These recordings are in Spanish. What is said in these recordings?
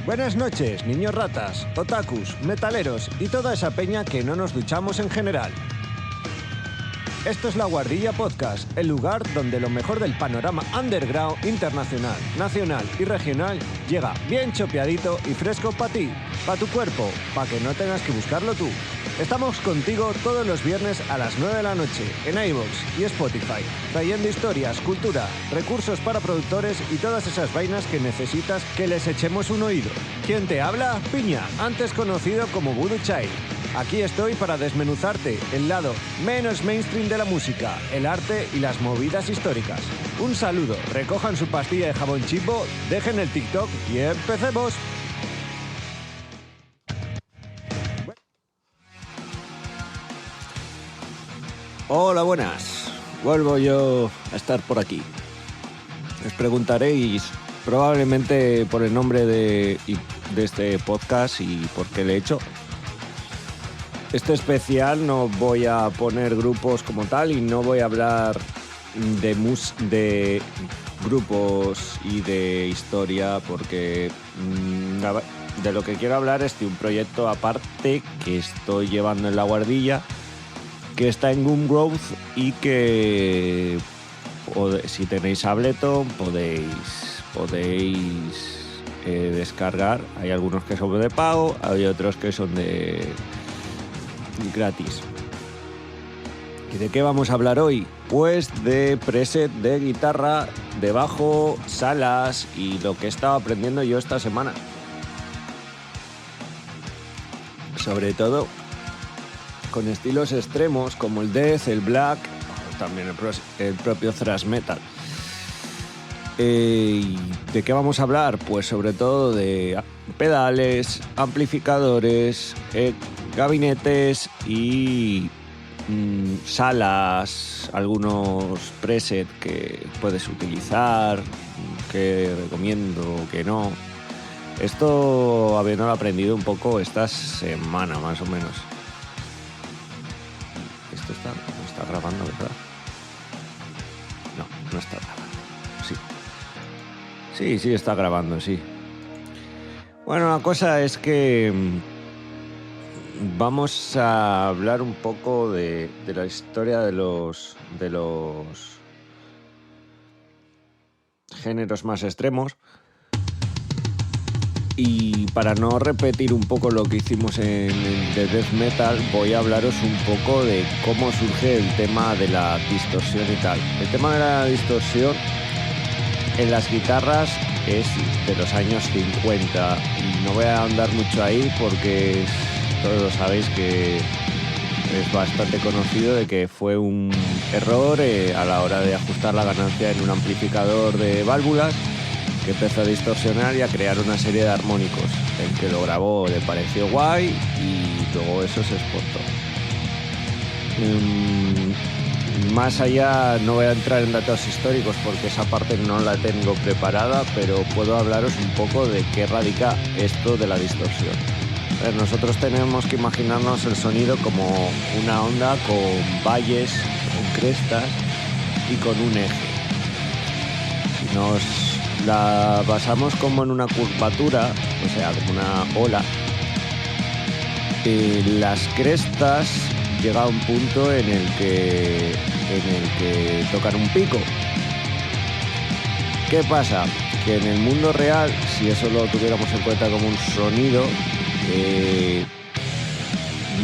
Buenas noches, niños ratas, otakus, metaleros y toda esa peña que no nos duchamos en general. Esto es La Guardilla Podcast, el lugar donde lo mejor del panorama underground, internacional, nacional y regional llega bien chopeadito y fresco para ti, para tu cuerpo, para que no tengas que buscarlo tú. Estamos contigo todos los viernes a las 9 de la noche en iVoox y Spotify, trayendo historias, cultura, recursos para productores y todas esas vainas que necesitas que les echemos un oído. ¿Quién te habla? Piña, antes conocido como Voodoo Child. Aquí estoy para desmenuzarte el lado menos mainstream de la música, el arte y las movidas históricas. Un saludo, recojan su pastilla de jabón Chimbo, dejen el TikTok y empecemos. Hola, buenas. Vuelvo yo a estar por aquí. Os preguntaréis probablemente por el nombre de este podcast y por qué le he hecho. Este especial no voy a poner grupos como tal y no voy a hablar de grupos y de historia porque de lo que quiero hablar es de un proyecto aparte que estoy llevando en La Guardilla, que está en Gumgrowth y que si tenéis Ableton podéis descargar. Hay algunos que son de pago, hay otros que son de gratis. ¿Y de qué vamos a hablar hoy? Pues de preset de guitarra, de bajo, salas y lo que he estado aprendiendo yo esta semana. Sobre todo con estilos extremos como el death, el black, también el propio thrash metal. ¿De qué vamos a hablar? Pues sobre todo de pedales, amplificadores, gabinetes y salas, algunos presets que puedes utilizar, que recomiendo, que no. Esto habiéndolo aprendido un poco esta semana más o menos. Esto no está grabando, ¿verdad? No está grabando. Sí, está grabando, sí. Bueno, la cosa es que vamos a hablar un poco de la historia de los géneros más extremos. Y para no repetir un poco lo que hicimos en The Death Metal, voy a hablaros un poco de cómo surge el tema de la distorsión y tal. El tema de la distorsión en las guitarras es de los años 50 y no voy a ahondar mucho ahí porque todos sabéis que es bastante conocido de que fue un error a la hora de ajustar la ganancia en un amplificador de válvulas, que empezó a distorsionar y a crear una serie de armónicos. El que lo grabó le pareció guay y luego eso se exportó. Más allá no voy a entrar en datos históricos porque esa parte no la tengo preparada, pero puedo hablaros un poco de qué radica esto de la distorsión. A ver, nosotros tenemos que imaginarnos el sonido como una onda con valles, con crestas y con un eje. Si nos la basamos como en una curvatura, o sea, como una ola, las crestas llega a un punto en el que tocan un pico. ¿Qué pasa? Que en el mundo real, si eso lo tuviéramos en cuenta como un sonido,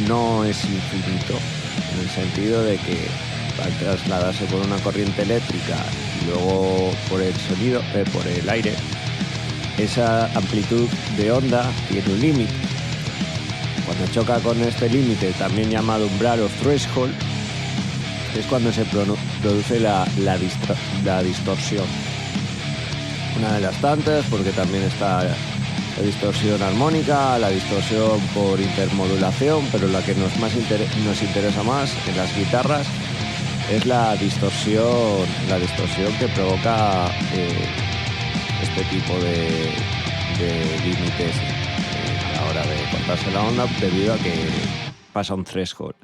no es infinito, en el sentido de que al trasladarse por una corriente eléctrica y luego por el sonido, por el aire, esa amplitud de onda tiene un límite. Cuando choca con este límite, también llamado umbral o threshold, es cuando se produce la distorsión. Una de las tantas, porque también está la distorsión armónica, la distorsión por intermodulación, pero la que nos interesa más en las guitarras es la distorsión que provoca este tipo de límites a la hora de cortarse la onda debido a que pasa un threshold.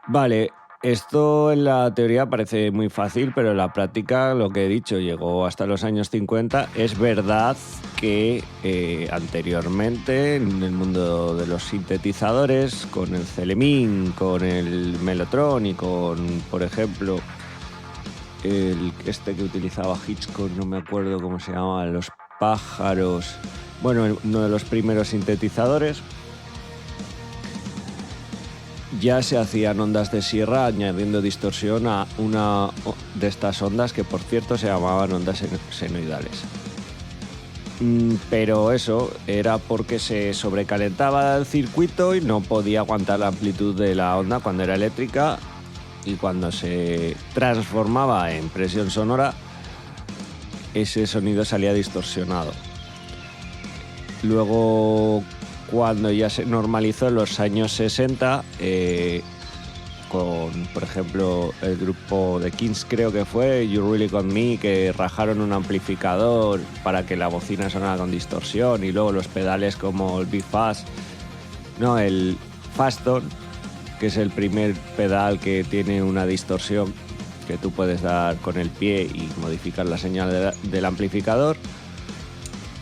Vale, esto en la teoría parece muy fácil, pero en la práctica, lo que he dicho, llegó hasta los años 50. Es verdad que anteriormente en el mundo de los sintetizadores, con el Celemin, con el Mellotron y con, por ejemplo, este que utilizaba Hitchcock, no me acuerdo cómo se llamaba, los pájaros, bueno, uno de los primeros sintetizadores, ya se hacían ondas de sierra añadiendo distorsión a una de estas ondas que, por cierto, se llamaban ondas senoidales. Pero eso era porque se sobrecalentaba el circuito y no podía aguantar la amplitud de la onda cuando era eléctrica, y cuando se transformaba en presión sonora, ese sonido salía distorsionado. Luego, cuando ya se normalizó en los años 60, con, por ejemplo, el grupo de Kings, creo que fue, You Really Got Me, que rajaron un amplificador para que la bocina sonara con distorsión, y luego los pedales como el Big Fast, no, el Faston, que es el primer pedal que tiene una distorsión que tú puedes dar con el pie y modificar la señal del amplificador.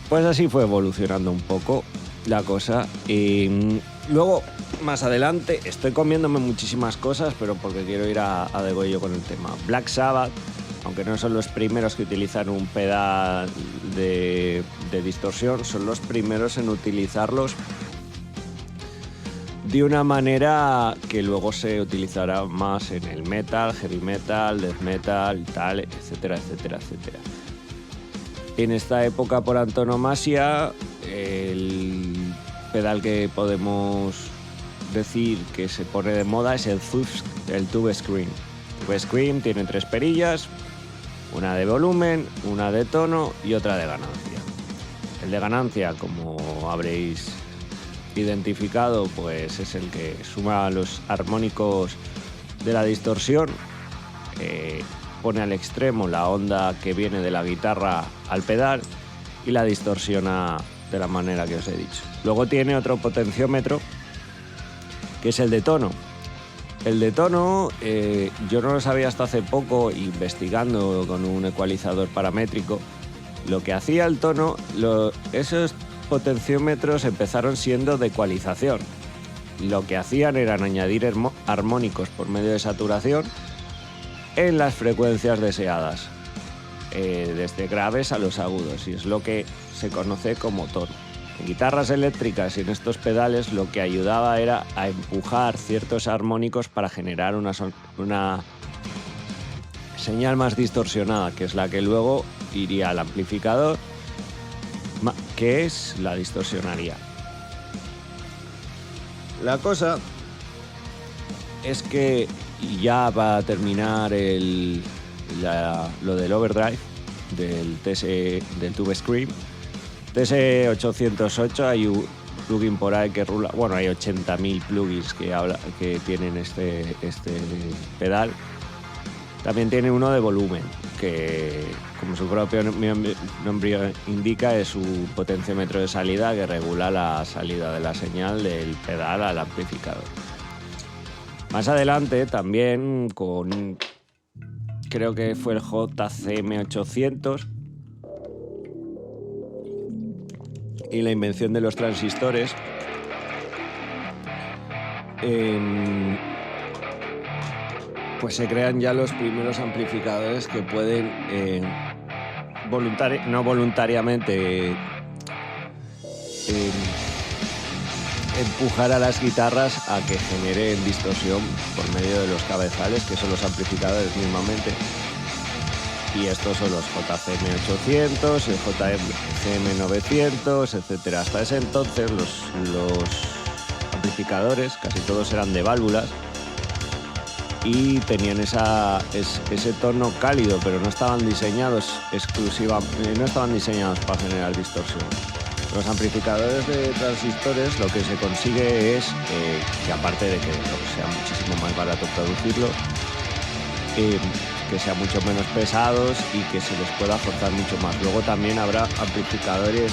Pues así fue evolucionando un poco la cosa. Y luego, más adelante, estoy comiéndome muchísimas cosas, pero porque quiero ir a degüello con el tema. Black Sabbath, aunque no son los primeros que utilizan un pedal de distorsión, son los primeros en utilizarlos de una manera que luego se utilizará más en el metal, heavy metal, death metal, tal, etcétera, etcétera, etcétera. En esta época, por antonomasia, el pedal que podemos decir que se pone de moda es el Tube Scream. Tube Scream tiene 3 perillas, una de volumen, una de tono y otra de ganancia. El de ganancia, como habréis identificado, pues es el que suma los armónicos de la distorsión, pone al extremo la onda que viene de la guitarra al pedal y la distorsiona de la manera que os he dicho. Luego tiene otro potenciómetro, que es el de tono. El de tono yo no lo sabía hasta hace poco, investigando con un ecualizador paramétrico. Lo que hacía el tono, esos potenciómetros empezaron siendo de ecualización. Lo que hacían eran añadir armónicos por medio de saturación en las frecuencias deseadas, desde graves a los agudos, y es lo que se conoce como tono. En guitarras eléctricas y en estos pedales lo que ayudaba era a empujar ciertos armónicos para generar una señal más distorsionada, que es la que luego iría al amplificador, que es la distorsionaría. La cosa es que, ya para terminar lo del overdrive del Tube Scream, TS-808, hay un plugin por ahí que rula, bueno, hay 80.000 plugins que tienen este pedal. También tiene uno de volumen, que, como su propio nombre indica, es su potenciómetro de salida que regula la salida de la señal del pedal al amplificador. Más adelante también, creo que fue el JCM800 y la invención de los transistores, pues se crean ya los primeros amplificadores que pueden no voluntariamente empujar a las guitarras a que generen distorsión por medio de los cabezales, que son los amplificadores mismamente. Y estos son los JCM800, el JCM900, etc. Hasta ese entonces los amplificadores casi todos eran de válvulas y tenían ese tono cálido, pero no estaban diseñados para generar distorsión. Los amplificadores de transistores, lo que se consigue es que, aparte de que sea muchísimo más barato producirlo, que sean mucho menos pesados y que se les pueda forzar mucho más. Luego también habrá amplificadores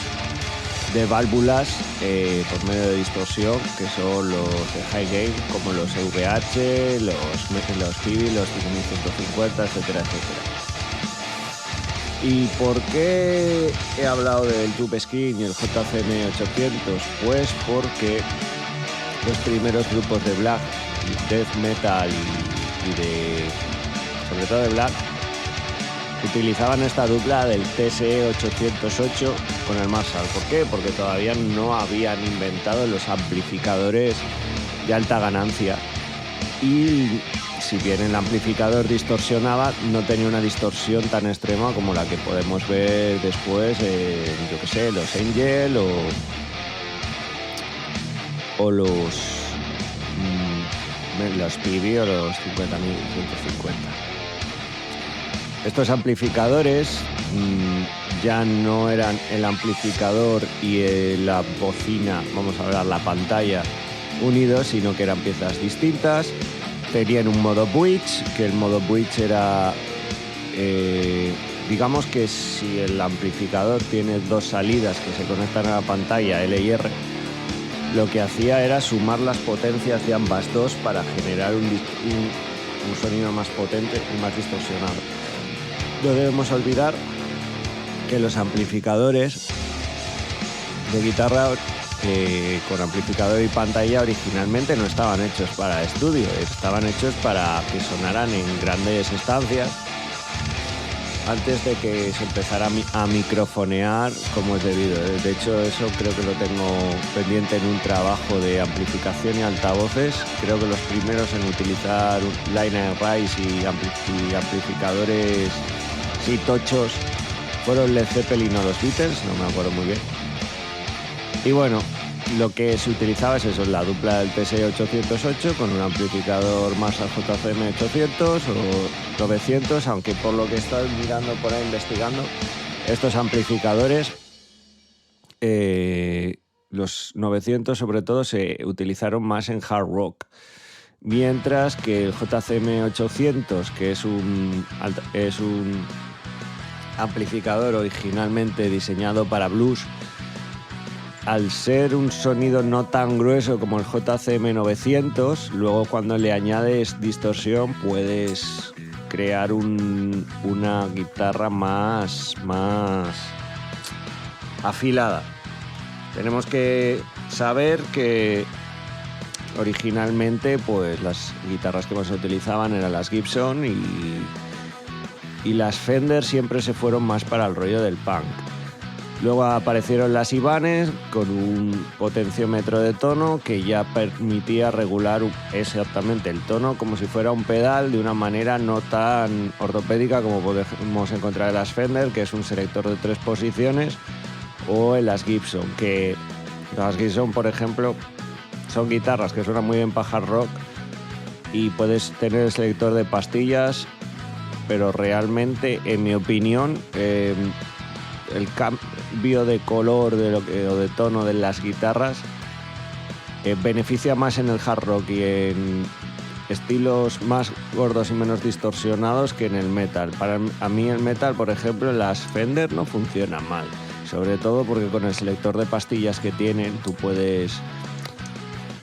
de válvulas por medio de distorsión, que son los de high gain, como los EVH, los Pibi, los 5150, etcétera, etcétera. ¿Y por qué he hablado del Tube Skin y el JCM 800? Pues porque los primeros grupos de black, death metal y sobre todo de black, utilizaban esta dupla del TSE 808 con el Marshall. ¿Por qué? Porque todavía no habían inventado los amplificadores de alta ganancia. Y si bien el amplificador distorsionaba, no tenía una distorsión tan extrema como la que podemos ver después en, yo que sé, los Angel o los PV o los 50150. Estos amplificadores ya no eran el amplificador y la bocina, vamos a hablar, la pantalla unidos, sino que eran piezas distintas. Tenían un modo bridge, que el modo bridge era, digamos que si el amplificador tiene dos salidas que se conectan a la pantalla, L y R, lo que hacía era sumar las potencias de ambas dos para generar un sonido más potente y más distorsionado. No debemos olvidar que los amplificadores de guitarra con amplificador y pantalla originalmente no estaban hechos para estudio, estaban hechos para que sonaran en grandes estancias antes de que se empezara a microfonear como es debido. De hecho, eso creo que lo tengo pendiente en un trabajo de amplificación y altavoces. Creo que los primeros en utilizar line arrays y amplificadores sí tochos fueron Led Zeppelin o los Beatles, no me acuerdo muy bien. Y bueno, lo que se utilizaba es eso, la dupla del TSE 808 con un amplificador Marshall JCM 800 o 900, aunque por lo que estoy mirando por ahí, investigando, estos amplificadores, los 900 sobre todo, se utilizaron más en hard rock, mientras que el JCM 800, que es un amplificador originalmente diseñado para blues, al ser un sonido no tan grueso como el JCM 900, luego cuando le añades distorsión puedes crear una guitarra más afilada. Tenemos que saber que originalmente pues las guitarras que más se utilizaban eran las Gibson y las Fender siempre se fueron más para el rollo del punk. Luego aparecieron las Ibanez con un potenciómetro de tono que ya permitía regular exactamente el tono como si fuera un pedal de una manera no tan ortopédica como podemos encontrar en las Fender, que es un selector de 3 posiciones, o en las Gibson, que las Gibson, por ejemplo, son guitarras que suenan muy bien para hard rock y puedes tener el selector de pastillas, pero realmente, en mi opinión, el cambio de color o de tono de las guitarras beneficia más en el hard rock y en estilos más gordos y menos distorsionados que en el metal. A mí el metal, por ejemplo, las Fender no funcionan mal, sobre todo porque con el selector de pastillas que tienen tú puedes,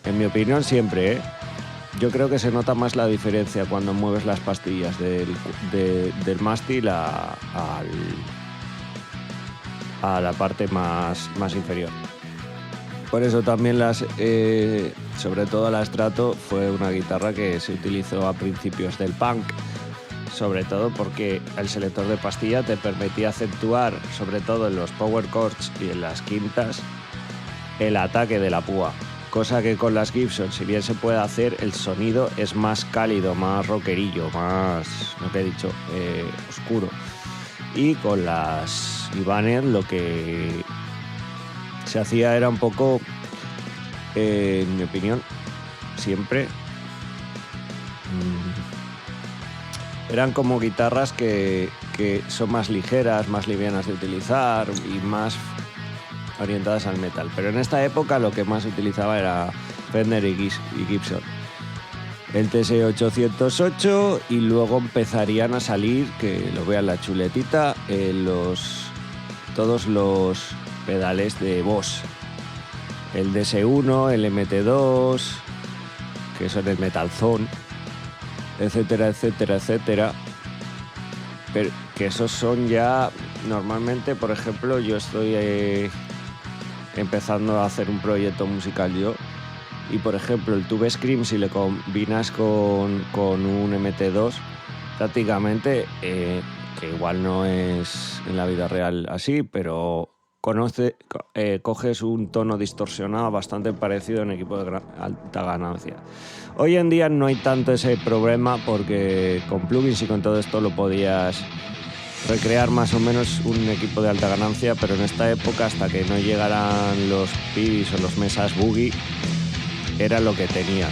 en mi opinión siempre, yo creo que se nota más la diferencia cuando mueves las pastillas del mástil a la parte más inferior. Por eso también sobre todo la Strato fue una guitarra que se utilizó a principios del punk, sobre todo porque el selector de pastilla te permitía acentuar, sobre todo en los power chords y en las quintas, el ataque de la púa, cosa que con las Gibson, si bien se puede hacer, el sonido es más cálido, más rockerillo, más, lo que he dicho, oscuro. Y con las Ibanez lo que se hacía era un poco, en mi opinión, siempre eran como guitarras que son más ligeras, más livianas de utilizar y más orientadas al metal. Pero en esta época lo que más se utilizaba era Fender y Gibson. El TSE 808 y luego empezarían a salir, que lo vean la chuletita, todos los pedales de Boss. El DS1, el MT2, que son el Metal Zone, etcétera, etcétera, etcétera. que esos son ya, normalmente, por ejemplo, yo estoy empezando a hacer un proyecto musical yo, y por ejemplo el Tube Scream, si le combinas con un MT2, prácticamente, que igual no es en la vida real así, pero coges un tono distorsionado bastante parecido en equipo de alta ganancia. Hoy en día no hay tanto ese problema porque con plugins y con todo esto lo podías recrear más o menos un equipo de alta ganancia, pero en esta época, hasta que no llegaran los PIDs o los mesas Boogie, era lo que tenían.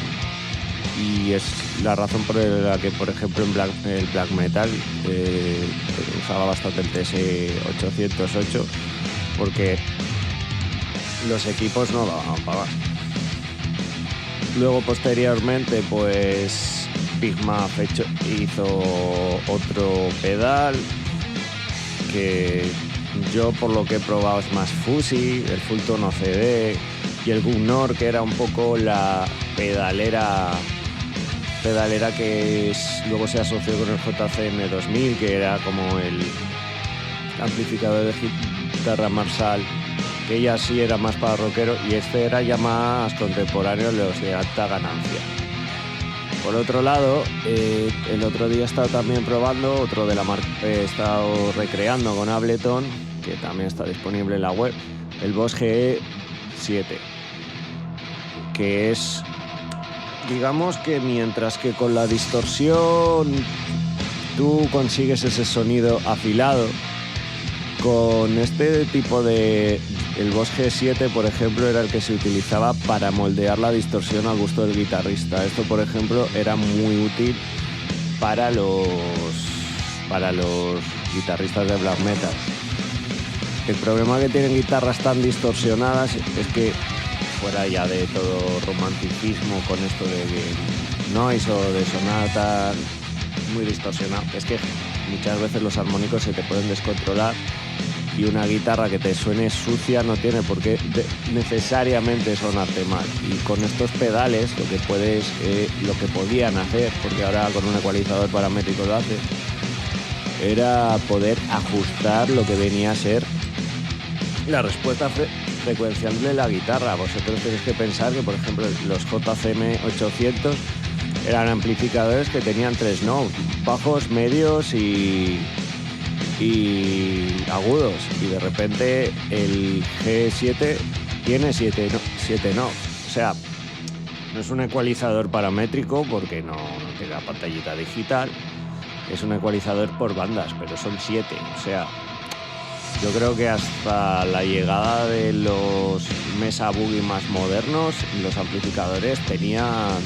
Y es la razón por la que, por ejemplo, en el black metal usaba bastante el TS-808, porque los equipos no daban para más. Luego, posteriormente, pues Pigma hizo otro pedal que yo, por lo que he probado, es más fuzzy, el Fulltone CD, y el Gunnor, que era un poco la pedalera que luego se asoció con el JCM 2000, que era como el amplificador de guitarra Marshall, que ya sí era más para rockero, y este era ya más contemporáneo, los de alta ganancia. Por otro lado, el otro día he estado también probando otro de la marca, he estado recreando con Ableton, que también está disponible en la web, el Boss GE7, que es, digamos que mientras que con la distorsión tú consigues ese sonido afilado, con este tipo de... El Boss G7, por ejemplo, era el que se utilizaba para moldear la distorsión al gusto del guitarrista. Esto, por ejemplo, era muy útil para los guitarristas de black metal. El problema que tienen guitarras tan distorsionadas es que, fuera ya de todo romanticismo con esto de noise o de sonar tan muy distorsionado, es que muchas veces los armónicos se te pueden descontrolar, y una guitarra que te suene sucia no tiene por qué necesariamente sonarte mal. Y con estos pedales lo que podían hacer, porque ahora con un ecualizador paramétrico lo hace, era poder ajustar lo que venía a ser la respuesta frecuencial de la guitarra. Vosotros tenéis que pensar que, por ejemplo, los JCM 800 eran amplificadores que tenían 3 knobs, bajos, medios y agudos, y de repente el G7 tiene 7 knobs. O sea, no es un ecualizador paramétrico porque no tiene la pantallita digital, es un ecualizador por bandas, pero son 7. O sea, yo creo que hasta la llegada de los Mesa Boogie más modernos, los amplificadores tenían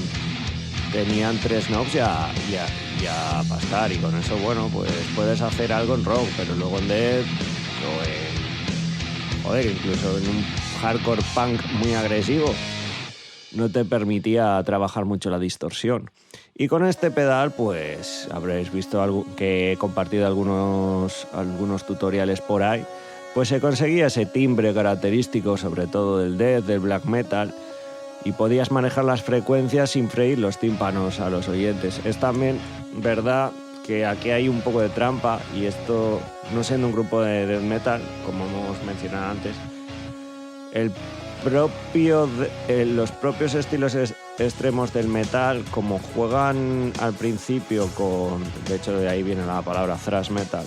3 knobs ya para estar, y con eso, bueno, pues puedes hacer algo en rock, pero luego en death o incluso en un hardcore punk muy agresivo no te permitía trabajar mucho la distorsión. Y con este pedal, pues habréis visto que he compartido algunos tutoriales por ahí, pues se conseguía ese timbre característico, sobre todo del death, del black metal, y podías manejar las frecuencias sin freír los tímpanos a los oyentes. Es también verdad que aquí hay un poco de trampa, y esto, no siendo un grupo de death metal, como hemos mencionado antes, los propios estilos extremos del metal, como juegan al principio de hecho de ahí viene la palabra thrash metal,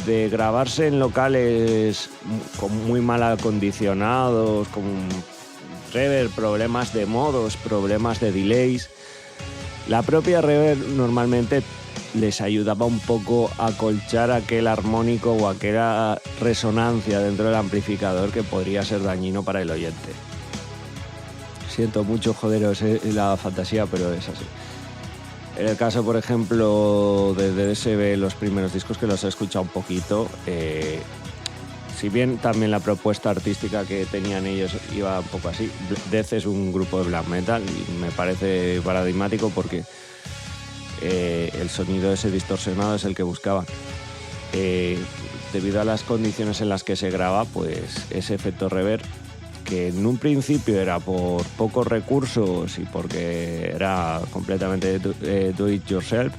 de grabarse en locales muy mal acondicionados, con reverb, problemas de modos, problemas de delays. La propia reverb normalmente les ayudaba un poco a acolchar aquel armónico o aquella resonancia dentro del amplificador que podría ser dañino para el oyente. Siento mucho joderos la fantasía, pero es así. En el caso, por ejemplo, de DSB, los primeros discos, que los he escuchado un poquito, si bien también la propuesta artística que tenían ellos iba un poco así, Death es un grupo de black metal y me parece paradigmático porque el sonido ese distorsionado es el que buscaban. Debido a las condiciones en las que se graba, pues ese efecto reverb, que en un principio era por pocos recursos y porque era completamente do it yourself,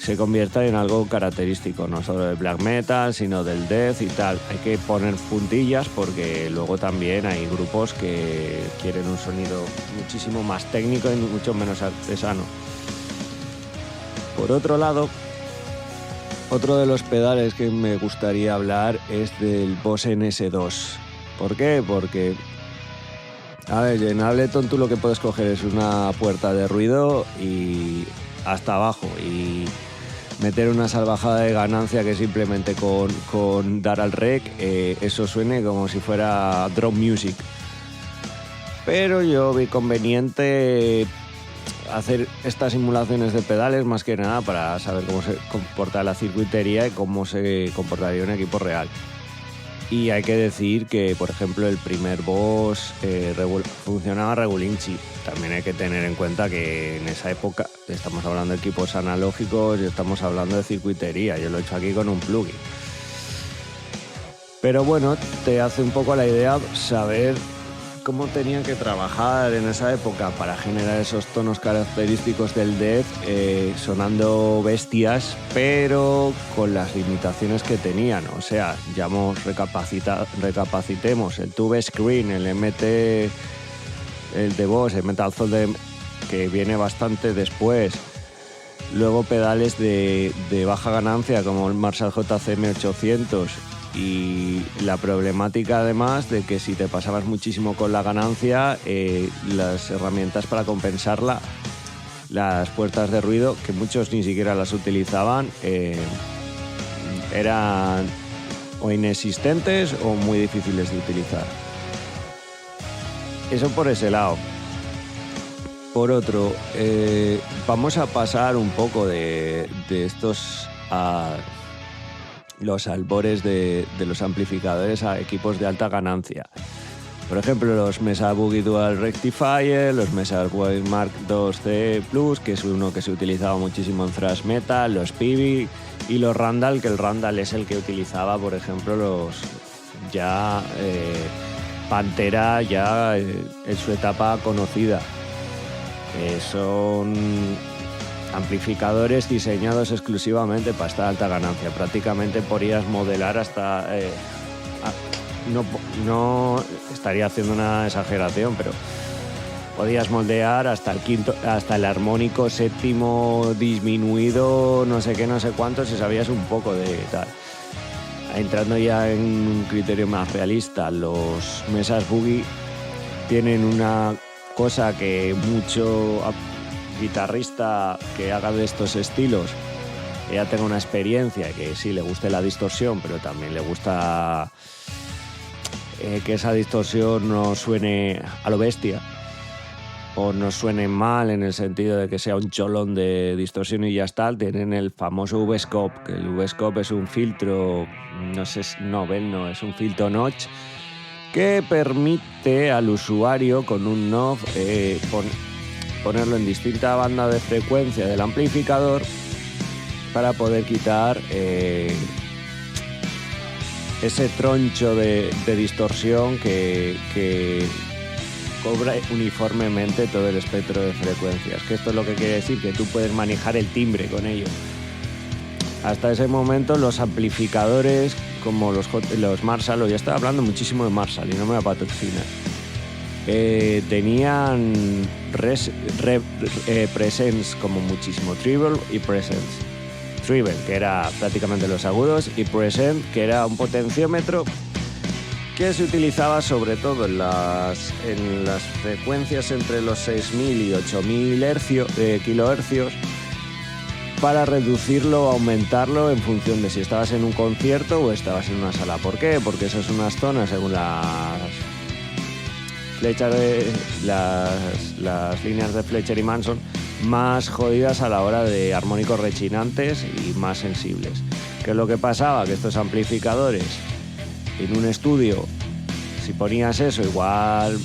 se convierta en algo característico, no solo del black metal, sino del death y tal. Hay que poner puntillas porque luego también hay grupos que quieren un sonido muchísimo más técnico y mucho menos artesano. Por otro lado, otro de los pedales que me gustaría hablar es del Boss NS2. ¿Por qué? Porque, a ver, en Ableton tú lo que puedes coger es una puerta de ruido y hasta abajo y meter una salvajada de ganancia que simplemente con dar al rec eso suene como si fuera drop music. Pero yo vi conveniente hacer estas simulaciones de pedales más que nada para saber cómo se comporta la circuitería y cómo se comportaría un equipo real. Y hay que decir que, por ejemplo, el primer Boss funcionaba regulinchi. También hay que tener en cuenta que en esa época estamos hablando de equipos analógicos y estamos hablando de circuitería. Yo lo he hecho aquí con un plugin. Pero bueno, te hace un poco la idea saber cómo tenían que trabajar en esa época para generar esos tonos característicos del death, sonando bestias, pero con las limitaciones que tenían. O sea, ya recapacitemos el Tube Screen, el MT, el de Boss, el Metal Zone que viene bastante después. Luego pedales de baja ganancia como el Marshall JCM 800. Y la problemática además de que si te pasabas muchísimo con la ganancia, las herramientas para compensarla, las puertas de ruido, que muchos ni siquiera las utilizaban, eran o inexistentes o muy difíciles de utilizar. Eso por ese lado. Por otro, vamos a pasar un poco de estos a los albores de los amplificadores a equipos de alta ganancia. Por ejemplo, los Mesa Boogie Dual Rectifier, los Mesa Boogie Mark II Plus, que es uno que se utilizaba muchísimo en thrash metal, los Pibi y los Randall, que el Randall es el que utilizaba, por ejemplo, los ya Pantera, ya en su etapa conocida. Son amplificadores diseñados exclusivamente para esta alta ganancia. Prácticamente podrías modelar hasta... no estaría haciendo una exageración, pero podías moldear hasta el armónico séptimo disminuido, no sé qué, no sé cuánto, si sabías un poco de tal. Entrando ya en un criterio más realista, los Mesas Boogie tienen una cosa que mucho guitarrista que haga de estos estilos ya tenga una experiencia, que sí le guste la distorsión, pero también le gusta que esa distorsión no suene a lo bestia o no suene mal en el sentido de que sea un cholón de distorsión y ya está. Tienen el famoso V-Scope, que el V-Scope es un filtro, es un filtro notch que permite al usuario con un knob ponerlo en distinta banda de frecuencia del amplificador para poder quitar ese troncho de distorsión que cobra uniformemente todo el espectro de frecuencias. Que esto es lo que quiere decir que tú puedes manejar el timbre con ello. Hasta ese momento los amplificadores como los Marshall, ya estaba hablando muchísimo de Marshall y no me va a patrocinar, tenían presence como muchísimo, treble y presence. Treble, que era prácticamente los agudos, y present, que era un potenciómetro que se utilizaba sobre todo en las frecuencias entre los 6.000 y 8.000 kilohercios para reducirlo o aumentarlo en función de si estabas en un concierto o estabas en una sala. ¿Por qué? Porque esas son unas zonas, según las líneas de Fletcher y Manson, más jodidas a la hora de armónicos rechinantes y más sensibles. ¿Qué es lo que pasaba? Que estos amplificadores en un estudio, si ponías eso, igual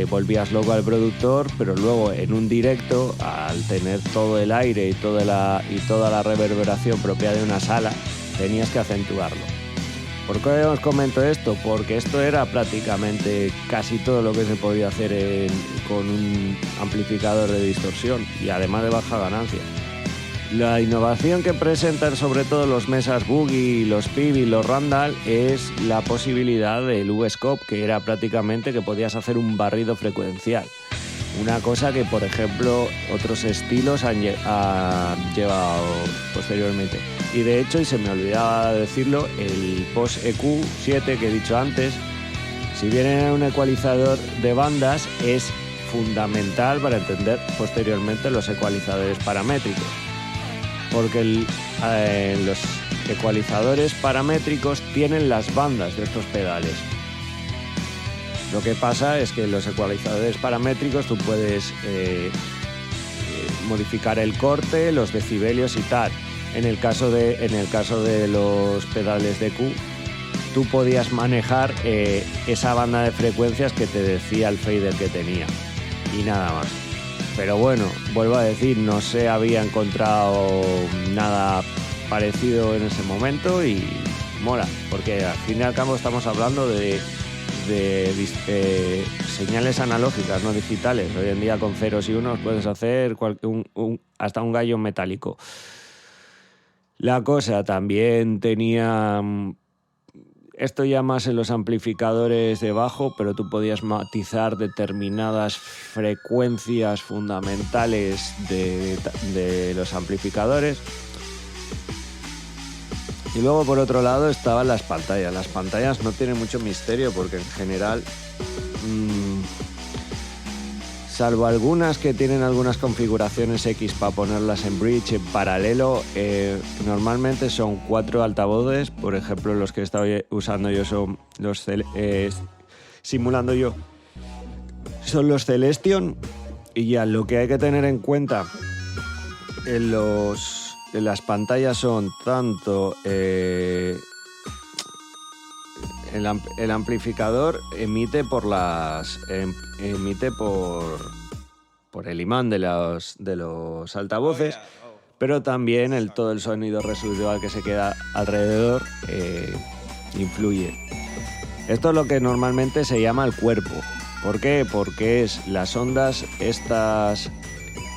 volvías loco al productor, pero luego en un directo, al tener todo el aire y toda la reverberación propia de una sala, tenías que acentuarlo. ¿Por qué os comento esto? Porque esto era prácticamente casi todo lo que se podía hacer con un amplificador de distorsión y además de baja ganancia. La innovación que presentan sobre todo los Mesas Boogie, los PIB y los Randall es la posibilidad del V-Scope, que era prácticamente que podías hacer un barrido frecuencial. Una cosa que, por ejemplo, otros estilos han llevado posteriormente. Y de hecho, y se me olvidaba decirlo, el Boss EQ7 que he dicho antes, si bien era un ecualizador de bandas, es fundamental para entender posteriormente los ecualizadores paramétricos. Porque los ecualizadores paramétricos tienen las bandas de estos pedales. Lo que pasa es que en los ecualizadores paramétricos tú puedes modificar el corte, los decibelios y tal. En el caso de los pedales de Q, tú podías manejar esa banda de frecuencias que te decía el fader que tenía y nada más. Pero bueno, vuelvo a decir, no se había encontrado nada parecido en ese momento y mola, porque al fin y al cabo estamos hablando de señales analógicas, no digitales. Hoy en día con ceros y unos puedes hacer hasta un gallo metálico. La cosa también tenía... Esto ya más en los amplificadores de bajo, pero tú podías matizar determinadas frecuencias fundamentales de los amplificadores. Y luego por otro lado estaban las pantallas. Las pantallas no tienen mucho misterio porque en general, salvo algunas que tienen algunas configuraciones X para ponerlas en bridge en paralelo, normalmente son 4 altavoces. Por ejemplo, los que he estado usando yo son los simulando yo son los Celestion. Y ya lo que hay que tener en cuenta en las pantallas son tanto el amplificador emite por el imán de los altavoces, pero también todo el sonido residual que se queda alrededor influye. Esto es lo que normalmente se llama el cuerpo. ¿Por qué? Porque es las ondas estas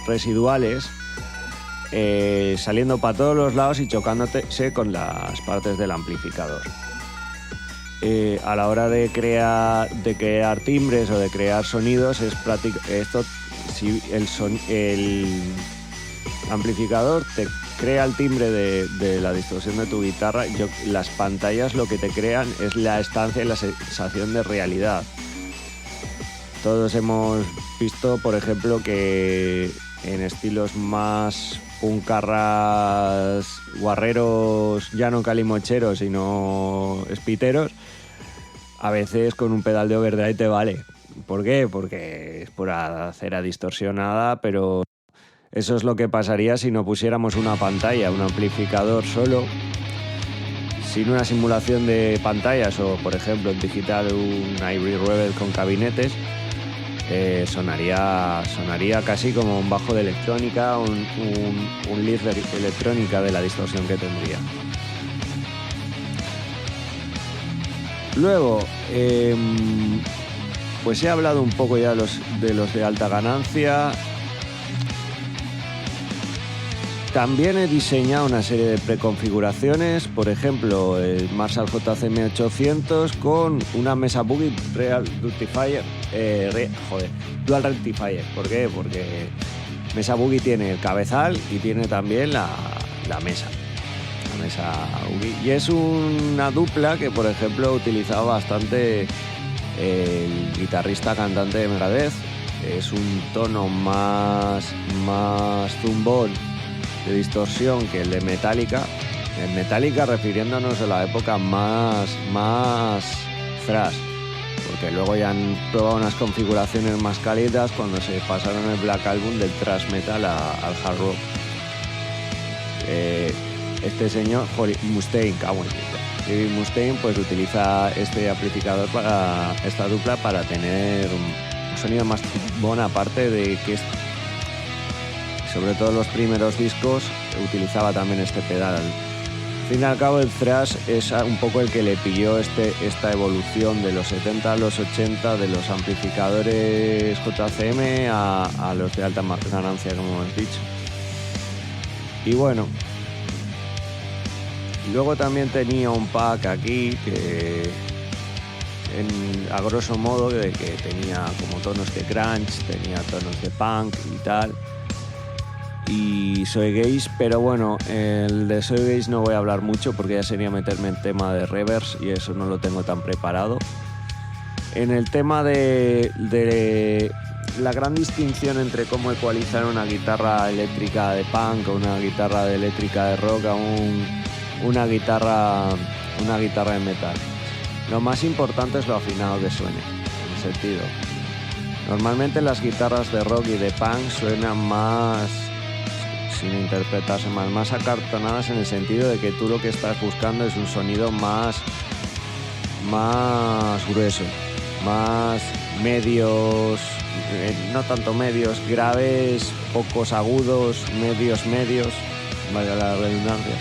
residuales saliendo para todos los lados y chocándose con las partes del amplificador. A la hora de crear timbres o de crear sonidos es práctico. Esto, si el amplificador te crea el timbre de la distorsión de tu guitarra, las pantallas lo que te crean es la estancia y la sensación de realidad. Todos hemos visto, por ejemplo, que en estilos más puncarras, guarreros, ya no calimocheros, sino espiteros, a veces con un pedal de overdrive te vale. ¿Por qué? Porque es pura cera distorsionada, pero eso es lo que pasaría si no pusiéramos una pantalla, un amplificador solo, sin una simulación de pantallas o, por ejemplo, en digital un Ivory Rebel con gabinetes. Sonaría casi como un bajo de electrónica, un lead de electrónica de la distorsión que tendría. Luego, pues he hablado un poco ya de los de alta ganancia. También he diseñado una serie de preconfiguraciones, por ejemplo, el Marshall JCM800 con una Mesa Boogie Dual Rectifier. ¿Por qué? Porque Mesa Boogie tiene el cabezal y tiene también la mesa Boogie. Y es una dupla que, por ejemplo, utilizaba bastante el guitarrista cantante de Megadeth. Es un tono más zumbón de distorsión que el de Metallica. En Metallica refiriéndonos a la época más thrash, porque luego ya han probado unas configuraciones más cálidas cuando se pasaron el Black Album del thrash metal al hard rock. Este señor, Mustaine, David Mustaine, pues utiliza este amplificador para esta dupla para tener un sonido más bueno, aparte de que sobre todo los primeros discos utilizaba también este pedal. Al fin y al cabo, el thrash es un poco el que le pilló esta evolución de los 70 a los 80 de los amplificadores JCM a los de alta ganancia, como hemos dicho. Y bueno, y luego también tenía un pack aquí que a grosso modo que tenía como tonos de grunge, tenía tonos de punk y tal, y Soy Gays, pero bueno, el de Soy Gays no voy a hablar mucho porque ya sería meterme en tema de reverbs y eso no lo tengo tan preparado. En el tema de la gran distinción entre cómo ecualizar una guitarra eléctrica de punk o una guitarra eléctrica de rock a una guitarra de metal. Lo más importante es lo afinado que suene, en el sentido. Normalmente las guitarras de rock y de punk suenan más, sin interpretarse mal, más acartonadas en el sentido de que tú lo que estás buscando es un sonido más grueso, más medios, no tanto medios, graves, pocos agudos, medios, valga la redundancia.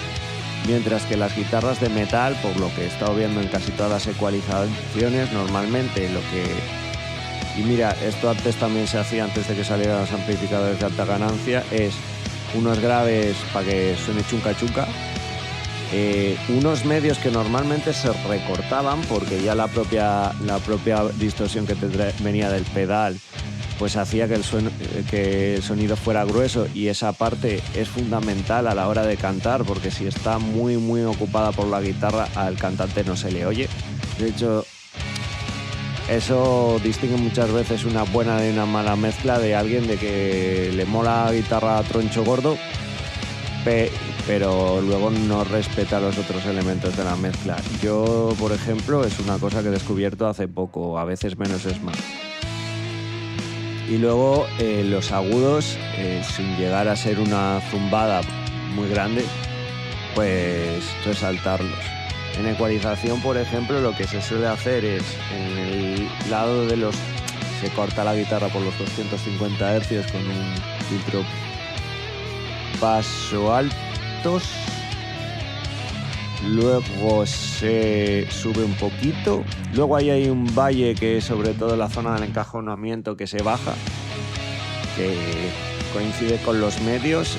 Mientras que las guitarras de metal, por lo que he estado viendo en casi todas las ecualizaciones, normalmente lo que... Y mira, esto antes también se hacía antes de que salieran los amplificadores de alta ganancia, es unos graves para que suene chunca chunca, unos medios que normalmente se recortaban porque ya la propia distorsión que venía del pedal pues hacía que el sonido fuera grueso, y esa parte es fundamental a la hora de cantar porque si está muy muy ocupada por la guitarra al cantante no se le oye. De hecho, eso distingue muchas veces una buena de una mala mezcla de alguien de que le mola la guitarra troncho gordo pero luego no respeta los otros elementos de la mezcla. Yo, por ejemplo, es una cosa que he descubierto hace poco, a veces menos es más. Y luego los agudos, sin llegar a ser una zumbada muy grande, pues resaltarlos. En ecualización, por ejemplo, lo que se suele hacer es en el lado de los... Se corta la guitarra por los 250 Hz con un filtro paso altos, luego se sube un poquito, luego ahí hay un valle que es sobre todo la zona del encajonamiento que se baja, que coincide con los medios,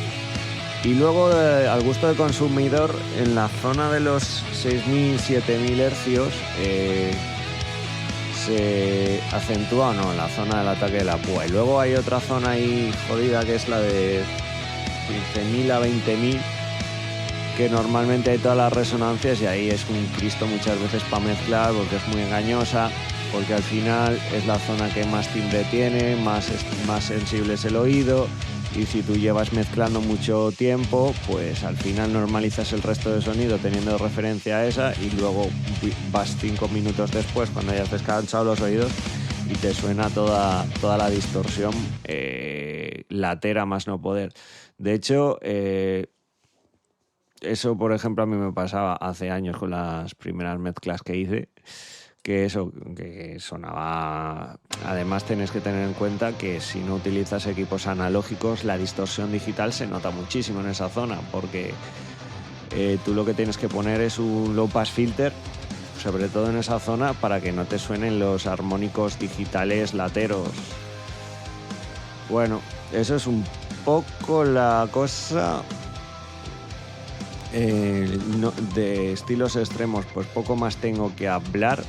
y luego al gusto del consumidor en la zona de los 6.000-7.000 hercios se acentúa o no la zona del ataque de la púa, y luego hay otra zona ahí jodida que es la de 15.000 a 20.000, que normalmente hay todas las resonancias y ahí es un Cristo muchas veces para mezclar porque es muy engañosa, porque al final es la zona que más timbre tiene, más sensible es el oído, y si tú llevas mezclando mucho tiempo, pues al final normalizas el resto del sonido teniendo referencia a esa, y luego vas 5 minutos después cuando hayas descansado los oídos y te suena toda la distorsión latera más no poder. De hecho, eso, por ejemplo, a mí me pasaba hace años con las primeras mezclas que hice, que sonaba... Además, tenés que tener en cuenta que si no utilizas equipos analógicos, la distorsión digital se nota muchísimo en esa zona, porque tú lo que tienes que poner es un low pass filter, sobre todo en esa zona, para que no te suenen los armónicos digitales lateros. Bueno, eso es un poco la cosa. De estilos extremos, pues poco más tengo que hablar,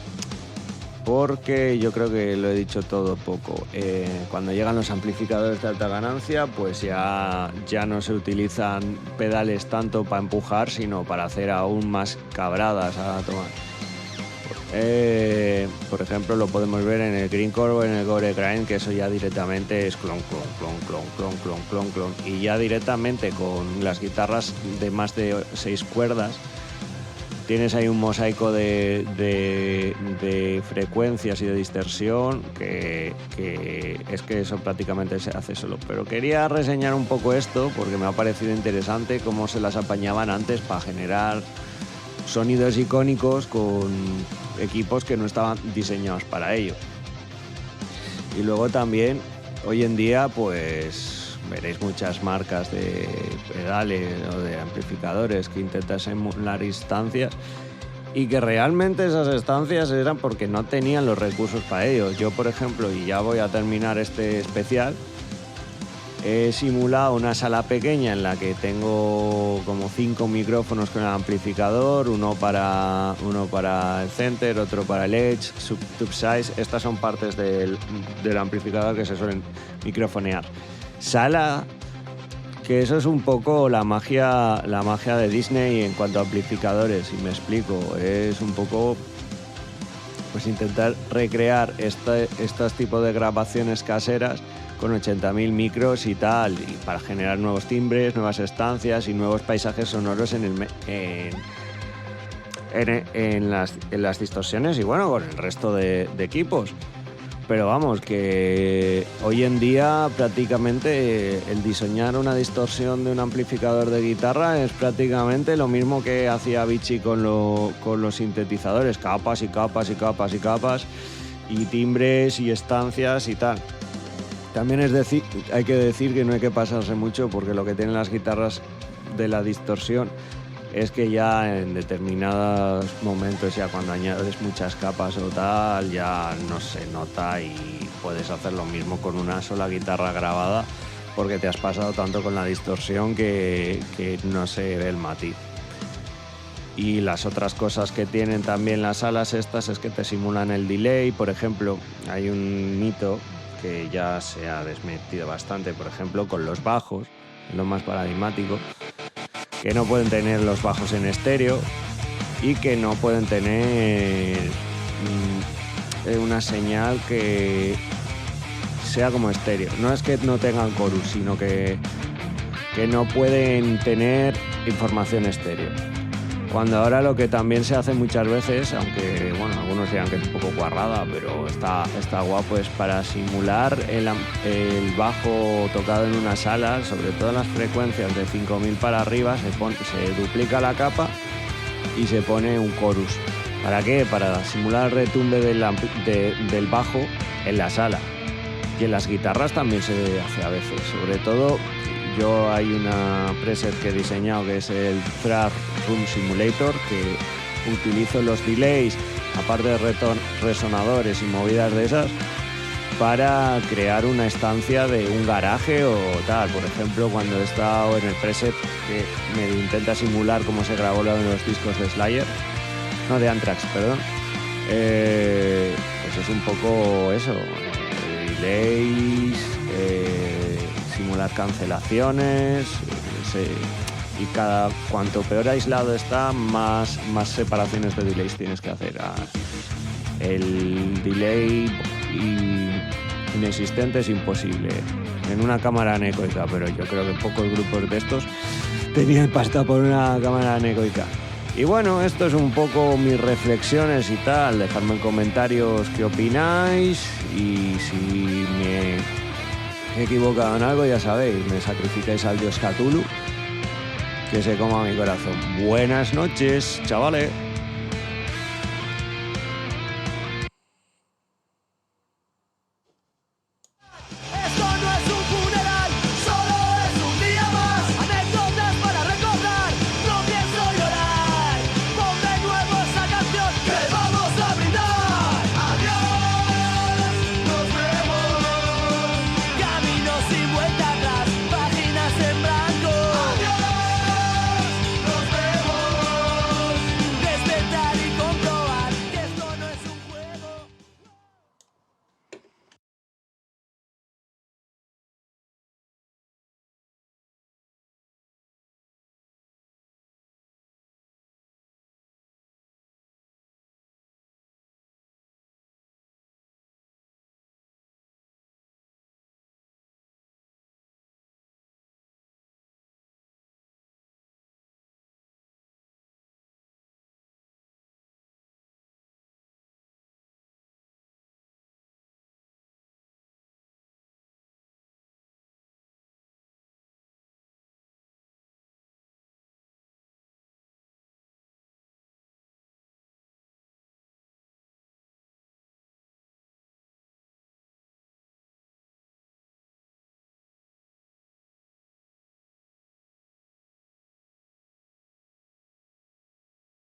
porque yo creo que lo he dicho todo poco. Cuando llegan los amplificadores de alta ganancia, pues ya no se utilizan pedales tanto para empujar, sino para hacer aún más cabradas a tomar. Por ejemplo, lo podemos ver en el Grindcore o en el Gore Grind, que eso ya directamente es clon, clon, clon, clon, clon, clon, clon, clon. Y ya directamente con las guitarras de más de 6 cuerdas tienes ahí un mosaico de frecuencias y de distorsión que es que eso prácticamente se hace solo. Pero quería reseñar un poco esto porque me ha parecido interesante cómo se las apañaban antes para generar sonidos icónicos con equipos que no estaban diseñados para ello. Y luego también hoy en día pues veréis muchas marcas de pedales o de amplificadores que intentan emular instancias y que realmente esas estancias eran porque no tenían los recursos para ello. Yo, por ejemplo, y ya voy a terminar este especial, he simulado una sala pequeña en la que tengo como 5 micrófonos con el amplificador, uno para el center, otro para el edge, tube size. Estas son partes del amplificador que se suelen microfonear. Sala, que eso es un poco la magia de Disney en cuanto a amplificadores, si me explico. Es un poco pues intentar recrear estos tipos de grabaciones caseras con 80.000 micros y tal, y para generar nuevos timbres, nuevas estancias y nuevos paisajes sonoros en las distorsiones y bueno, con el resto de equipos. Pero vamos, que hoy en día prácticamente el diseñar una distorsión de un amplificador de guitarra es prácticamente lo mismo que hacía Avicii con los sintetizadores, capas y capas y capas y capas, y timbres y estancias y tal. También hay que decir que no hay que pasarse mucho, porque lo que tienen las guitarras de la distorsión es que ya en determinados momentos, ya cuando añades muchas capas o tal, ya no se nota y puedes hacer lo mismo con una sola guitarra grabada, porque te has pasado tanto con la distorsión que no se ve el matiz. Y las otras cosas que tienen también las salas estas es que te simulan el delay. Por ejemplo, hay un mito que ya se ha desmentido bastante, por ejemplo, con los bajos, lo más paradigmático, que no pueden tener los bajos en estéreo y que no pueden tener una señal que sea como estéreo. No es que no tengan chorus, sino que no pueden tener información estéreo. Cuando ahora lo que también se hace muchas veces, aunque bueno, algunos dirán que es un poco guarrada, pero está guapo, es para simular el bajo tocado en una sala, sobre todo en las frecuencias de 5000 para arriba, se duplica la capa y se pone un chorus. ¿Para qué? Para simular el retumbe del bajo en la sala. Y en las guitarras también se hace a veces, sobre todo. Yo hay una preset que he diseñado que es el Frag Room Simulator, que utilizo los delays, aparte de resonadores y movidas de esas, para crear una estancia de un garaje o tal. Por ejemplo, cuando he estado en el preset que me intenta simular cómo se grabó lo de los discos de Slayer, no, de Anthrax, perdón, pues es un poco eso, delays, simular cancelaciones, y cuanto peor aislado está, más separaciones de delays tienes que hacer. El delay inexistente es imposible en una cámara anecoica, pero yo creo que pocos grupos de estos tenían pasta por una cámara anecoica. Y bueno, esto es un poco mis reflexiones y tal. Dejadme en comentarios qué opináis, y si me he equivocado en algo, ya sabéis, me sacrificáis al dios Cthulhu, que se coma mi corazón. Buenas noches, chavales.